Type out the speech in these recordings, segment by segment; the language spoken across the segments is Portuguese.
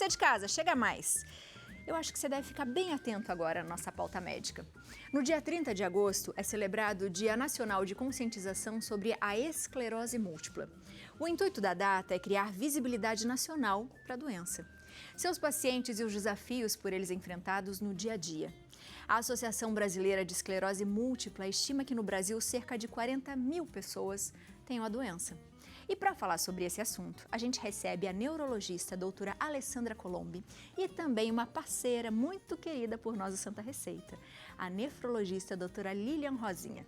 Você de casa, chega mais. Eu acho que você deve ficar bem atento agora na nossa pauta médica. No dia 30 de agosto é celebrado o Dia Nacional de Conscientização sobre a Esclerose Múltipla. O intuito da data é criar visibilidade nacional para a doença, seus pacientes e os desafios por eles enfrentados no dia a dia. A Associação Brasileira de Esclerose Múltipla estima que no Brasil cerca de 40 mil pessoas tenham a doença. E para falar sobre esse assunto, a gente recebe a neurologista doutora Alessandra Colombi e também uma parceira muito querida por nós do Santa Receita, a nefrologista doutora Lilian Rosinha.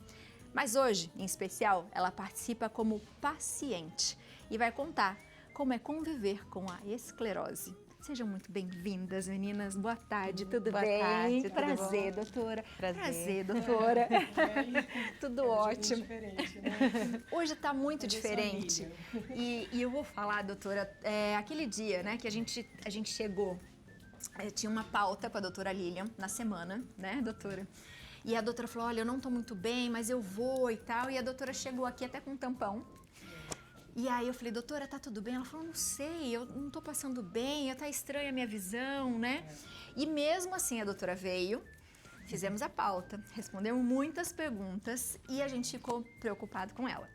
Mas hoje, em especial, ela participa como paciente e vai contar como é conviver com a esclerose. Sejam muito bem-vindas, meninas. Boa tarde, tudo Boa bem? tarde, tudo Prazer, bom? doutora. Prazer, doutora. Tudo ótimo. Diferente, né? Hoje está muito Hoje é diferente. família. E eu vou falar, doutora, aquele dia, né, que a gente chegou, tinha uma pauta com a doutora Lilian na semana, né, doutora? E a doutora falou, olha, eu não estou muito bem, mas eu vou e tal. E a doutora chegou aqui até com um tampão. E aí eu falei, doutora, tá tudo bem? Ela falou, não sei, eu não tô passando bem, tá estranha a minha visão, né? E mesmo assim a doutora veio, fizemos a pauta, respondemos muitas perguntas e a gente ficou preocupado com ela.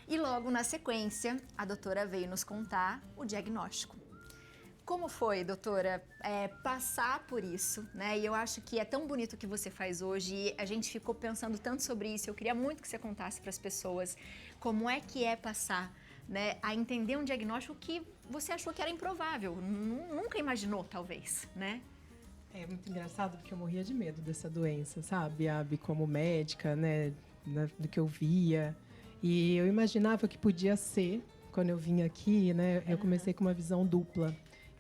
E logo na sequência, a doutora veio nos contar o diagnóstico. Como foi, doutora, passar por isso, né? E eu acho que é tão bonito o que você faz hoje e a gente ficou pensando tanto sobre isso. Eu queria muito que você contasse para as pessoas como é que é passar, né, a entender um diagnóstico que você achou que era improvável, nunca imaginou, talvez, né? É muito engraçado porque eu morria de medo dessa doença, sabe, Abi, como médica, né, do que eu via. E eu imaginava que podia ser, quando eu vim aqui, né, eu comecei com uma visão dupla.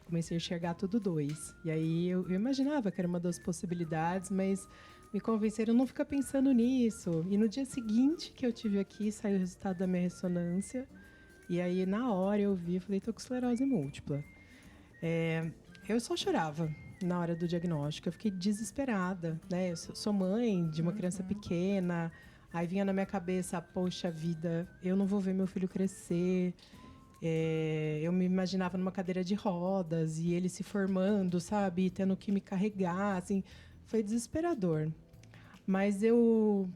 Comecei a enxergar tudo dois. E aí eu imaginava que era uma das possibilidades, mas me convenceram a não ficar pensando nisso. E no dia seguinte que eu tive aqui, saiu o resultado da minha ressonância. E aí na hora eu vi e falei, tô com esclerose múltipla. Eu só chorava na hora do diagnóstico. Eu fiquei desesperada, né? Eu sou mãe de uma criança pequena. Aí vinha na minha cabeça, poxa vida, eu não vou ver meu filho crescer. Eu me imaginava numa cadeira de rodas e ele se formando, sabe? E tendo que me carregar, assim. Foi desesperador. Mas eu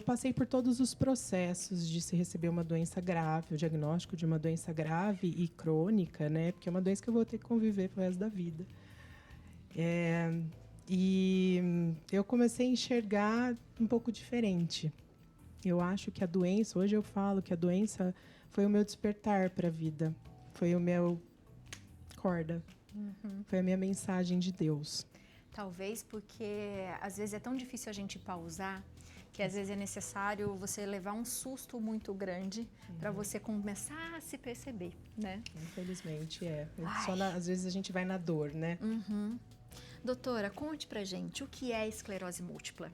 passei por todos os processos de se receber uma doença grave, o diagnóstico de uma doença grave e crônica, né? Porque é uma doença que eu vou ter que conviver pro resto da vida. E eu comecei a enxergar um pouco diferente. Eu acho que a doença, hoje eu falo que a doença foi o meu despertar para a vida. Foi o meu corda. Foi a minha mensagem de Deus. Talvez porque às vezes é tão difícil a gente pausar que às vezes é necessário você levar um susto muito grande para você começar a se perceber, né? Infelizmente, Ai. Às vezes a gente vai na dor, né? Doutora, conte pra gente o que é esclerose múltipla.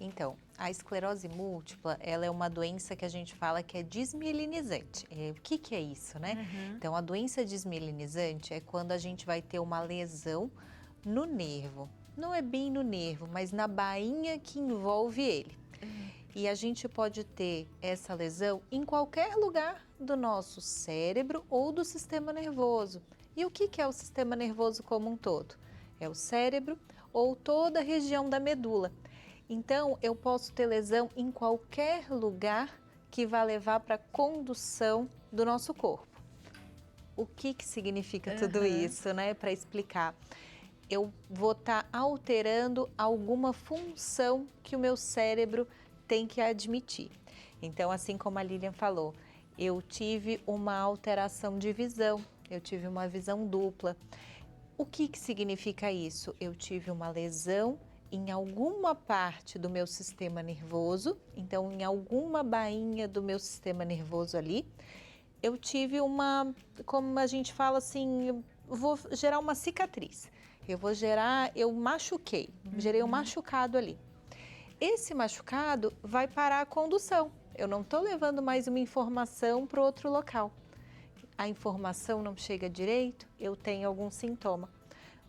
Então, a esclerose múltipla, ela é uma doença que a gente fala que é desmielinizante. O que é isso, né? Então, a doença desmielinizante é quando a gente vai ter uma lesão no nervo. Não é bem no nervo, mas na bainha que envolve ele. E a gente pode ter essa lesão em qualquer lugar do nosso cérebro ou do sistema nervoso. E o que é o sistema nervoso como um todo? É o cérebro ou toda a região da medula. Então, eu posso ter lesão em qualquer lugar que vai levar para a condução do nosso corpo. O que significa tudo isso, né? Para explicar. Eu vou estar alterando alguma função que o meu cérebro tem que admitir. Então, assim como a Lilian falou, eu tive uma alteração de visão, eu tive uma visão dupla. O que significa isso? Eu tive uma lesão em alguma parte do meu sistema nervoso, então em alguma bainha do meu sistema nervoso ali, eu tive como a gente fala assim, eu vou gerar uma cicatriz. Eu machuquei, gerei um machucado ali. Esse machucado vai parar a condução. Eu não estou levando mais uma informação para outro local. A informação não chega direito, eu tenho algum sintoma.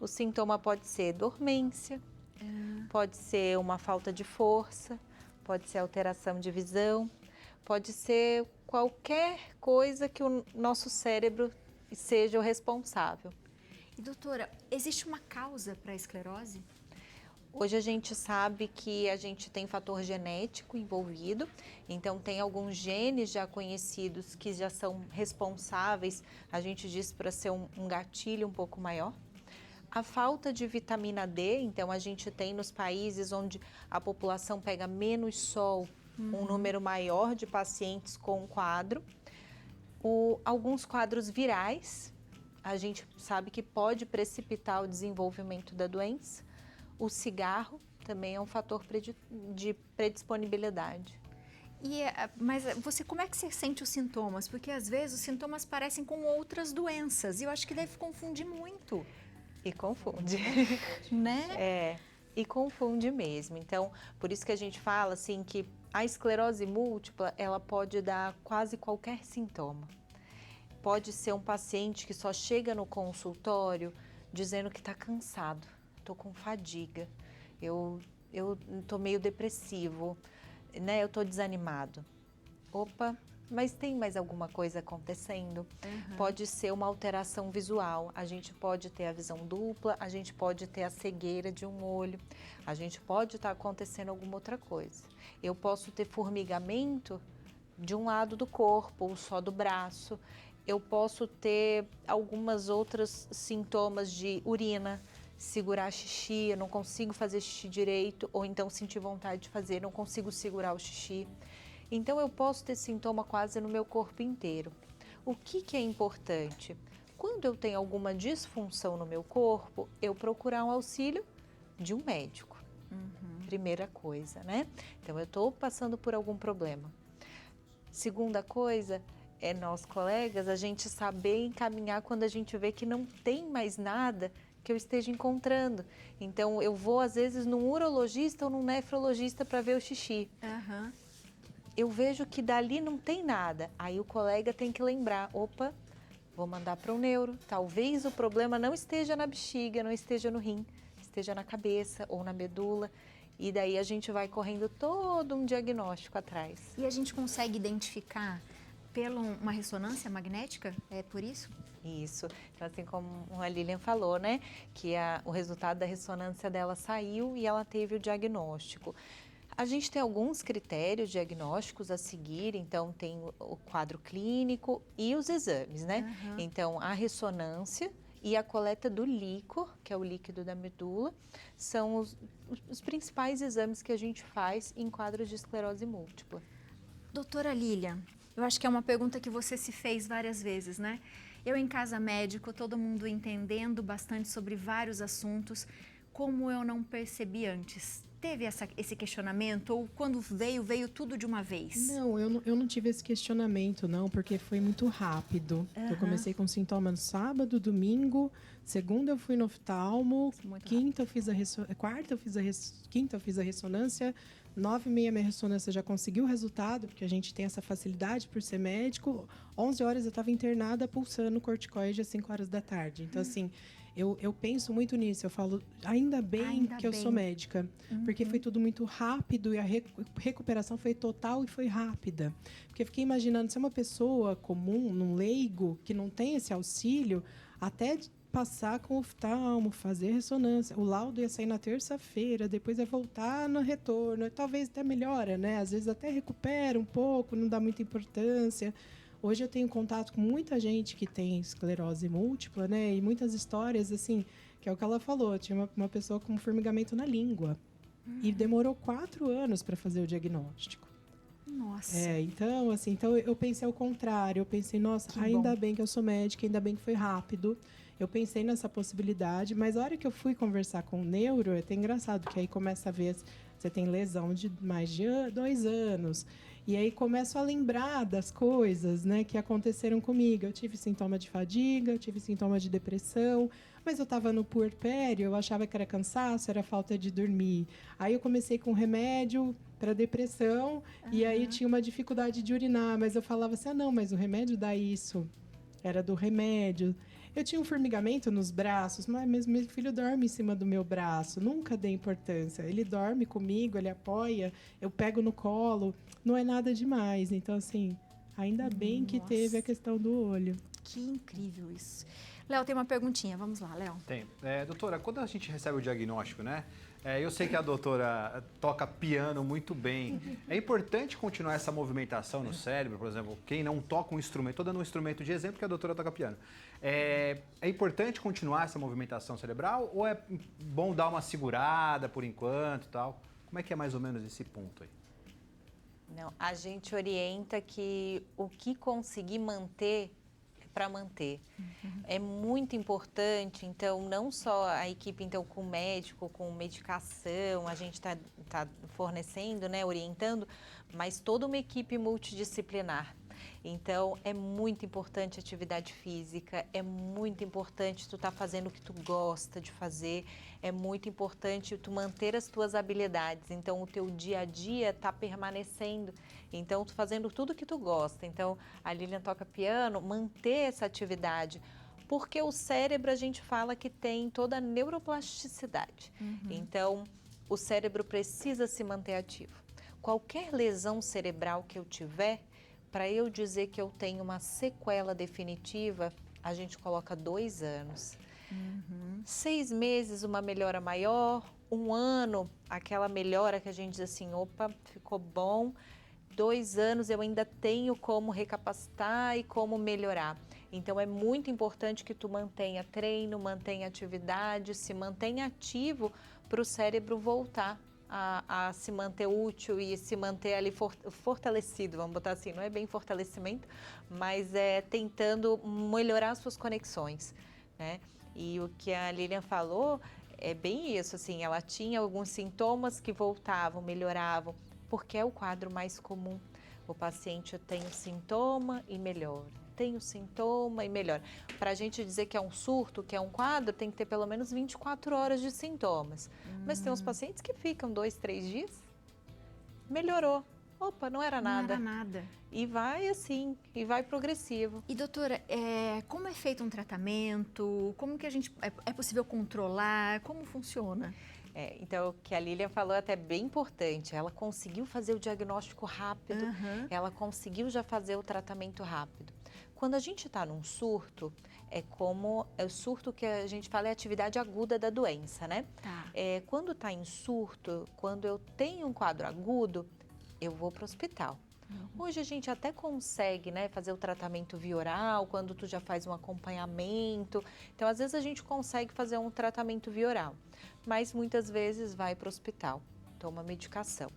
O sintoma pode ser dormência, pode ser uma falta de força, pode ser alteração de visão, pode ser qualquer coisa que o nosso cérebro seja o responsável. E doutora, existe uma causa para a esclerose? Hoje a gente sabe que a gente tem fator genético envolvido, então tem alguns genes já conhecidos que já são responsáveis, a gente diz para ser um gatilho um pouco maior. A falta de vitamina D, então a gente tem nos países onde a população pega menos sol, um número maior de pacientes com quadro. Alguns quadros virais, a gente sabe que pode precipitar o desenvolvimento da doença. O cigarro também é um fator de predisponibilidade. Mas como é que você sente os sintomas? Porque às vezes os sintomas parecem com outras doenças e eu acho que deve confundir muito. E confunde. Né? E confunde mesmo. Então, por isso que a gente fala assim que a esclerose múltipla, ela pode dar quase qualquer sintoma. Pode ser um paciente que só chega no consultório dizendo que está cansado. Estou com fadiga, eu estou meio depressivo, né? Eu estou desanimado. Opa, mas tem mais alguma coisa acontecendo? Pode ser uma alteração visual, a gente pode ter a visão dupla, a gente pode ter a cegueira de um olho, a gente pode estar acontecendo alguma outra coisa. Eu posso ter formigamento de um lado do corpo ou só do braço, eu posso ter algumas outros sintomas de urina, segurar xixi, eu não consigo fazer xixi direito, ou então sentir vontade de fazer, não consigo segurar o xixi. Então eu posso ter sintoma quase no meu corpo inteiro. O que é importante? Quando eu tenho alguma disfunção no meu corpo, eu procurar um auxílio de um médico. Primeira coisa, né? Então eu estou passando por algum problema. Segunda coisa é nós colegas, a gente saber encaminhar quando a gente vê que não tem mais nada que eu esteja encontrando. Então, eu vou, às vezes, num urologista ou num nefrologista para ver o xixi. Eu vejo que dali não tem nada. Aí o colega tem que lembrar, opa, vou mandar para o neuro. Talvez o problema não esteja na bexiga, não esteja no rim, esteja na cabeça ou na medula. E daí a gente vai correndo todo um diagnóstico atrás. E a gente consegue identificar pela uma ressonância magnética? É por isso? Isso. Então, assim como a Lilian falou, né, que o resultado da ressonância dela saiu e ela teve o diagnóstico. A gente tem alguns critérios diagnósticos a seguir, então tem o quadro clínico e os exames, né? Então, a ressonância e a coleta do líquor, que é o líquido da medula, são os principais exames que a gente faz em quadros de esclerose múltipla. Doutora Lilian, eu acho que é uma pergunta que você se fez várias vezes, né? Eu em casa médico, todo mundo entendendo bastante sobre vários assuntos, como eu não percebi antes? Teve esse questionamento ou quando veio tudo de uma vez? Não, eu não tive esse questionamento, não, porque foi muito rápido. Eu comecei com sintomas no sábado, domingo, segunda eu fui no oftalmo, quinta eu fiz quinta eu fiz a ressonância, 9h30 minha ressonância já conseguiu o resultado, porque a gente tem essa facilidade por ser médico. 11 horas eu estava internada pulsando corticoide às 5 horas da tarde. Então, assim, eu penso muito nisso. Eu falo, ainda bem que eu sou médica, porque foi tudo muito rápido e a recuperação foi total e foi rápida. Porque eu fiquei imaginando, se é uma pessoa comum, um leigo, que não tem esse auxílio, até passar com o oftalmo, fazer ressonância. O laudo ia sair na terça-feira, depois ia voltar no retorno. Talvez até melhora, né? Às vezes até recupera um pouco, não dá muita importância. Hoje eu tenho contato com muita gente que tem esclerose múltipla, né? E muitas histórias, assim, que é o que ela falou. Tinha uma pessoa com formigamento na língua. E demorou 4 anos para fazer o diagnóstico. Nossa. Então, assim, eu pensei ao contrário. Eu pensei, nossa, ainda bem que eu sou médica, ainda bem que foi rápido. Eu pensei nessa possibilidade, mas a hora que eu fui conversar com o neuro, é até engraçado, que aí começa a ver, você tem lesão de mais de 2 anos. E aí começo a lembrar das coisas, né, que aconteceram comigo. Eu tive sintoma de fadiga, eu tive sintoma de depressão, mas eu estava no puerpério, eu achava que era cansaço, era falta de dormir. Aí eu comecei com remédio para depressão, e aí tinha uma dificuldade de urinar, mas eu falava assim, não, mas o remédio dá isso. Era do remédio. Eu tinha um formigamento nos braços, mas meu filho dorme em cima do meu braço. Nunca dei importância. Ele dorme comigo, ele apoia, eu pego no colo. Não é nada demais. Então, assim, ainda bem que teve a questão do olho. Que incrível isso. Léo, tem uma perguntinha. Vamos lá, Léo. Tem. Doutora, quando a gente recebe o diagnóstico, né? Eu sei que a doutora toca piano muito bem. É importante continuar essa movimentação no cérebro, por exemplo, quem não toca um instrumento, estou dando um instrumento de exemplo que a doutora toca piano. É importante continuar essa movimentação cerebral ou é bom dar uma segurada por enquanto e tal? Como é que é mais ou menos esse ponto aí? Não, a gente orienta que o que conseguir manter para manter. É muito importante, então, não só a equipe então, com médico, com medicação, a gente está fornecendo, né, orientando, mas toda uma equipe multidisciplinar. Então, é muito importante a atividade física, é muito importante tu estar fazendo o que tu gosta de fazer, é muito importante tu manter as tuas habilidades. Então, o teu dia a dia está permanecendo. Então, tu fazendo tudo que tu gosta. Então, a Lilian toca piano, manter essa atividade. Porque o cérebro, a gente fala que tem toda a neuroplasticidade. Então, o cérebro precisa se manter ativo. Qualquer lesão cerebral que eu tiver, para eu dizer que eu tenho uma sequela definitiva, a gente coloca 2 anos. 6 meses, uma melhora maior. 1 ano, aquela melhora que a gente diz assim, opa, ficou bom. 2 anos, eu ainda tenho como recapacitar e como melhorar. Então, é muito importante que tu mantenha treino, mantenha atividade, se mantenha ativo para o cérebro voltar a se manter útil e se manter ali fortalecido, vamos botar assim, não é bem fortalecimento, mas é tentando melhorar suas conexões, né? E o que a Lilian falou é bem isso, assim, ela tinha alguns sintomas que voltavam, melhoravam, porque é o quadro mais comum. O paciente tem o sintoma e melhora, tem o sintoma e melhora. Para a gente dizer que é um surto, que é um quadro, tem que ter pelo menos 24 horas de sintomas. Mas tem uns pacientes que ficam 2, 3 dias, melhorou. Opa, não era nada. Não era nada. E vai assim, e vai progressivo. E doutora, como é feito um tratamento? Como que a gente é possível controlar? Como funciona? Então, o que a Lilian falou é até bem importante. Ela conseguiu fazer o diagnóstico rápido, ela conseguiu já fazer o tratamento rápido. Quando a gente está num surto, é o surto que a gente fala é a atividade aguda da doença, né? Tá. Quando está em surto, quando eu tenho um quadro agudo, eu vou para o hospital. Hoje a gente até consegue, né, fazer o tratamento via oral, quando tu já faz um acompanhamento. Então, às vezes a gente consegue fazer um tratamento via oral, mas muitas vezes vai para o hospital, toma medicação.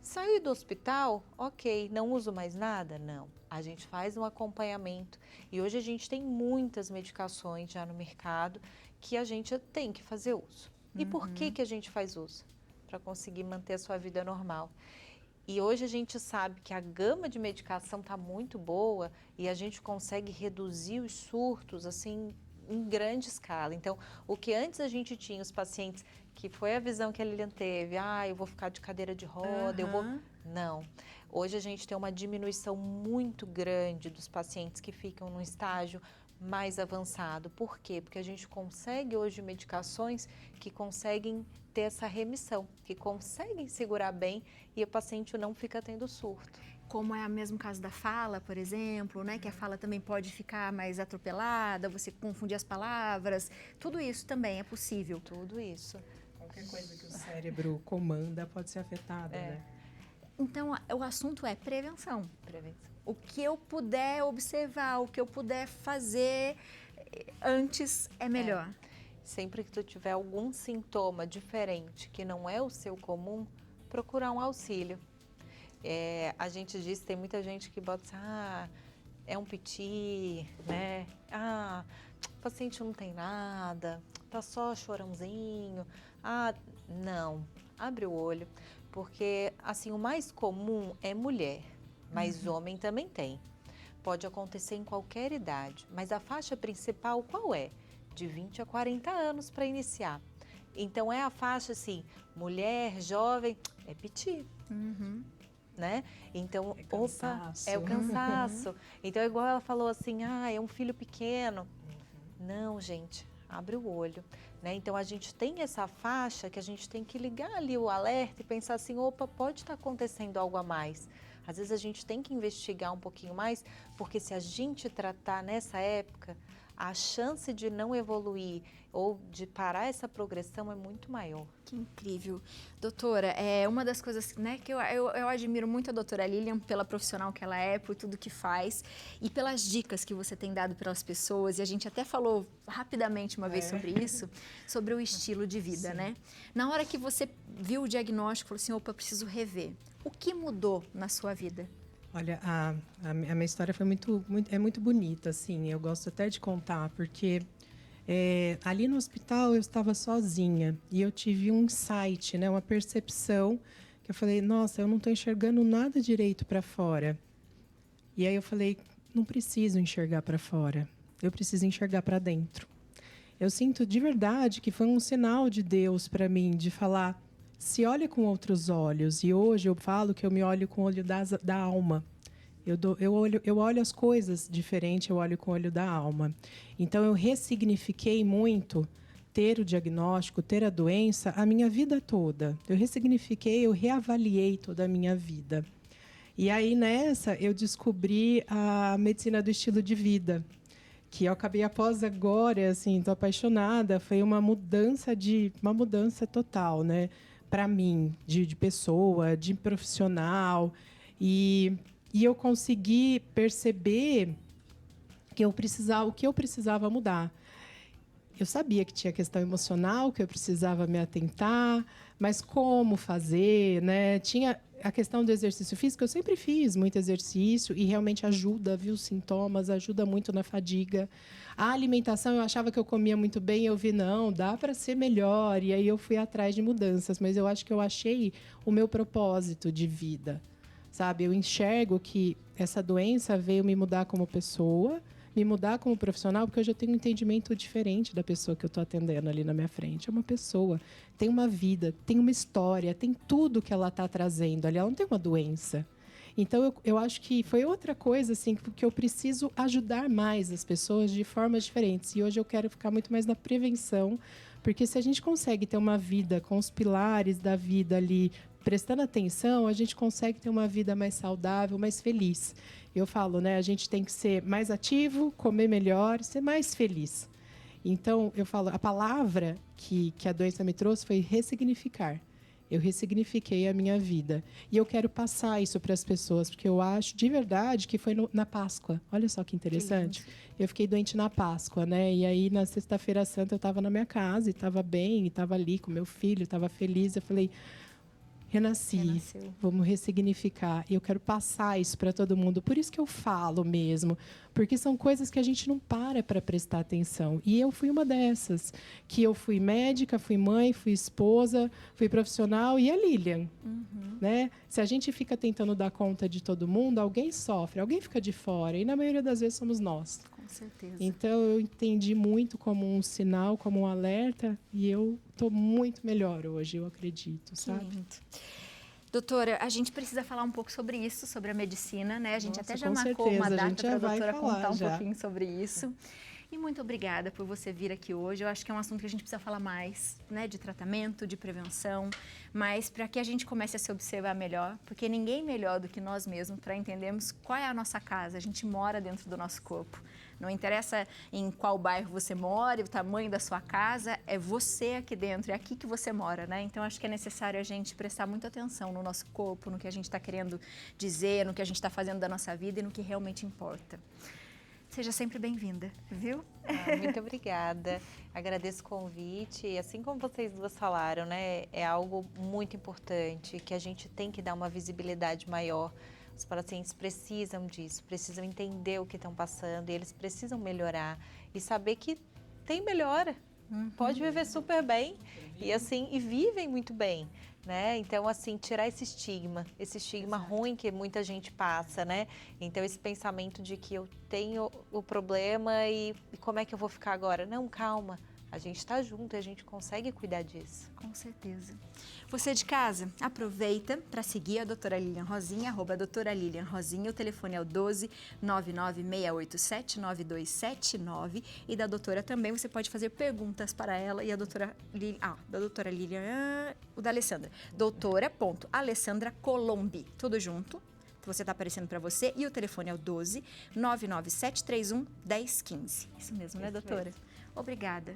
Saí do hospital, ok, não uso mais nada? Não. A gente faz um acompanhamento e hoje a gente tem muitas medicações já no mercado que a gente tem que fazer uso. E por que a gente faz uso? Para conseguir manter a sua vida normal. E hoje a gente sabe que a gama de medicação está muito boa e a gente consegue reduzir os surtos assim em grande escala. Então, o que antes a gente tinha os pacientes, que foi a visão que a Lilian teve, eu vou ficar de cadeira de roda, eu vou... Não. Hoje a gente tem uma diminuição muito grande dos pacientes que ficam num estágio mais avançado. Por quê? Porque a gente consegue hoje medicações que conseguem ter essa remissão, que conseguem segurar bem e o paciente não fica tendo surto. Como é o mesmo caso da fala, por exemplo, né? Que a fala também pode ficar mais atropelada, você confundir as palavras. Tudo isso também é possível. Tudo isso. Qualquer coisa que o cérebro comanda pode ser afetada, né? Então, o assunto é prevenção. Prevenção. O que eu puder observar, o que eu puder fazer antes é melhor. Sempre que tu tiver algum sintoma diferente, que não é o seu comum, procurar um auxílio. A gente diz, tem muita gente que bota assim, é um piti, né? O paciente não tem nada, tá só chorãozinho. Não, abre o olho, porque assim, o mais comum é mulher, mas homem também tem. Pode acontecer em qualquer idade, mas a faixa principal qual é? De 20 a 40 anos para iniciar. Então, é a faixa assim, mulher, jovem, é piti. Né? Então, é o cansaço. Então, é igual ela falou assim, é um filho pequeno. Não, gente, abre o olho. Né? Então, a gente tem essa faixa que a gente tem que ligar ali o alerta e pensar assim, pode estar acontecendo algo a mais. Às vezes a gente tem que investigar um pouquinho mais, porque se a gente tratar nessa época, a chance de não evoluir ou de parar essa progressão é muito maior. Que incrível. Doutora, é uma das coisas, né, que eu admiro muito a doutora Lilian pela profissional que ela é, por tudo que faz e pelas dicas que você tem dado para as pessoas. E a gente até falou rapidamente uma vez sobre isso, sobre o estilo de vida, né? Na hora que você viu o diagnóstico, falou assim, opa, preciso rever. O que mudou na sua vida? Olha, a minha história foi muito bonita, assim. Eu gosto até de contar, porque ali no hospital eu estava sozinha e eu tive um insight, né, uma percepção, que eu falei, nossa, eu não estou enxergando nada direito para fora. E aí eu falei, não preciso enxergar para fora, eu preciso enxergar para dentro. Eu sinto de verdade que foi um sinal de Deus para mim, de falar, se olha com outros olhos. E hoje eu falo que eu me olho com o olho da alma. Eu olho as coisas diferente, eu olho com o olho da alma. Então, eu ressignifiquei muito ter o diagnóstico, ter a doença, a minha vida toda. Eu ressignifiquei, eu reavaliei toda a minha vida. E aí, nessa, eu descobri a medicina do estilo de vida, que eu acabei após agora, assim, estou apaixonada. Foi uma mudança total, né? Para mim, de pessoa, de profissional. E eu consegui perceber que o que eu precisava mudar. Eu sabia que tinha questão emocional, que eu precisava me atentar, mas como fazer, né? Tinha a questão do exercício físico, eu sempre fiz muito exercício e realmente ajuda, viu, os sintomas, ajuda muito na fadiga. A alimentação, eu achava que eu comia muito bem, eu vi, não, dá para ser melhor, e aí eu fui atrás de mudanças, mas eu acho que eu achei o meu propósito de vida, sabe? Eu enxergo que essa doença veio me mudar como pessoa, me mudar como profissional, porque hoje eu tenho um entendimento diferente da pessoa que eu estou atendendo ali na minha frente. É uma pessoa, tem uma vida, tem uma história, tem tudo que ela está trazendo ali. Ela não tem uma doença. Então, eu acho que foi outra coisa, assim, que eu preciso ajudar mais as pessoas de formas diferentes. E hoje eu quero ficar muito mais na prevenção, porque se a gente consegue ter uma vida com os pilares da vida ali, prestando atenção, a gente consegue ter uma vida mais saudável, mais feliz. Eu falo, né? A gente tem que ser mais ativo, comer melhor, ser mais feliz. Então, eu falo, a palavra que a doença me trouxe foi ressignificar. Eu ressignifiquei a minha vida. E eu quero passar isso para as pessoas, porque eu acho, de verdade, que foi na Páscoa. Olha só que interessante. Eu fiquei doente na Páscoa, né? E aí, na Sexta-feira Santa, eu estava na minha casa, e estava bem, e estava ali com meu filho, estava feliz. Eu falei, renasci, vamos ressignificar. E eu quero passar isso para todo mundo. Por isso que eu falo mesmo, porque são coisas que a gente não para prestar atenção. E eu fui uma dessas, que eu fui médica, fui mãe, fui esposa, fui profissional e a Lilian. Né? Se a gente fica tentando dar conta de todo mundo, alguém sofre, alguém fica de fora. E na maioria das vezes somos nós. Com certeza. Então, eu entendi muito como um sinal, como um alerta, e eu estou muito melhor hoje, eu acredito, sabe? Lindo. Doutora, a gente precisa falar um pouco sobre isso, sobre a medicina, né? A gente até já marcou uma data para a doutora contar um pouquinho sobre isso. E muito obrigada por você vir aqui hoje. Eu acho que é um assunto que a gente precisa falar mais, né? De tratamento, de prevenção, mas para que a gente comece a se observar melhor, porque ninguém melhor do que nós mesmos para entendermos qual é a nossa casa. A gente mora dentro do nosso corpo. Não interessa em qual bairro você mora, o tamanho da sua casa, é você aqui dentro, é aqui que você mora, né? Então, acho que é necessário a gente prestar muita atenção no nosso corpo, no que a gente está querendo dizer, no que a gente está fazendo da nossa vida e no que realmente importa. Seja sempre bem-vinda, viu? Muito obrigada. Agradeço o convite. E assim como vocês duas falaram, né, é algo muito importante, que a gente tem que dar uma visibilidade maior. Os pacientes precisam disso, precisam entender o que estão passando, e eles precisam melhorar e saber que tem melhora. Pode viver super bem e vivem muito bem, né? Então, assim, tirar esse estigma ruim que muita gente passa, né? Então, esse pensamento de que eu tenho o problema e como é que eu vou ficar agora? Não, calma. A gente está junto e a gente consegue cuidar disso. Com certeza. Você de casa, aproveita para seguir a doutora Lilian Rosinha, @doutora Lilian Rosinha. O telefone é o 12 99687 9279. E da doutora também você pode fazer perguntas para ela e a doutora Lilian, da doutora Lilian, o da Alessandra. doutora.alessandracolombi, tudo junto. você tá aparecendo para você e o telefone é o 12 99731 1015. Isso mesmo, né, doutora? Obrigada.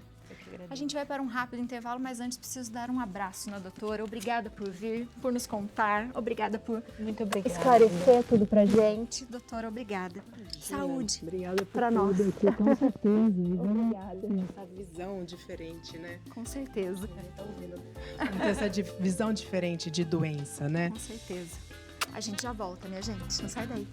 A gente vai para um rápido intervalo, mas antes preciso dar um abraço na doutora. Obrigada por vir, por nos contar. Obrigada por Muito obrigada. esclarecer tudo pra gente. Doutora, obrigada. Saúde. Obrigada por Pra nós. tudo aqui, com certeza. Obrigada. Essa visão diferente, né? Com certeza. Tá ouvindo? Essa visão diferente de doença, né? Com certeza. A gente já volta, minha gente. Não sai daí.